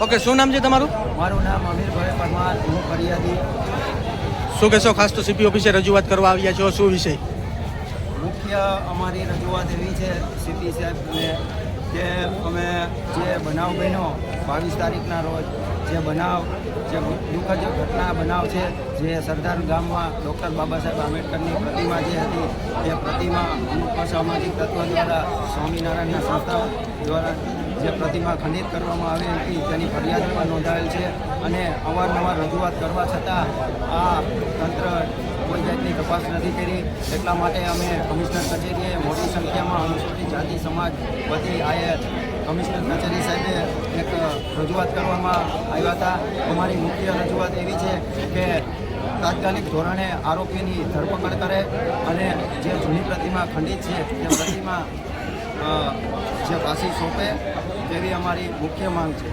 Okay, શું નામ છે તમારું? મારું નામ અમીરભાઈ પરમાર, હું ફરિયાદી. શું કહેશો? ખાસ તો સીપી ઓફિસે રજૂઆત કરવા આવ્યા છો, શું વિષય? મુખ્ય અમારી રજૂઆત એવી છે સીપી સાહેબને કે અમે જે બનાવ બન્યો 22 તારીખના રોજ, જે દુઃખદ ઘટના બનાવ છે, જે સરદાર ગામમાં ડૉક્ટર બાબા સાહેબ આંબેડકરની પ્રતિમા જે હતી એ પ્રતિમા અમુક અસામાજિક તત્વો દ્વારા સ્વામિનારાયણના સંસ્થાઓ દ્વારા જે પ્રતિમા ખંડિત કરવામાં આવી હતી તેની ફરિયાદ પણ નોંધાયેલ છે. અને અવારનવાર રજૂઆત કરવા છતાં આ તંત્ર કોઈ જાતની તપાસ નથી કરી. એટલા માટે અમે કમિશનર કચેરીએ મોટી સંખ્યામાં અનુસૂચિત જાતિ સમાજ વતી કમિશનર કચેરી સાહેબે એક રજૂઆત કરવામાં આવ્યા હતા. અમારી મુખ્ય રજૂઆત એવી છે કે તાત્કાલિક ધોરણે આરોપીની ધરપકડ કરે અને જે જૂની પ્રતિમા ખંડિત છે તે પ્રતિમા જે પાછી સોંપે તેવી અમારી મુખ્ય માંગ છે.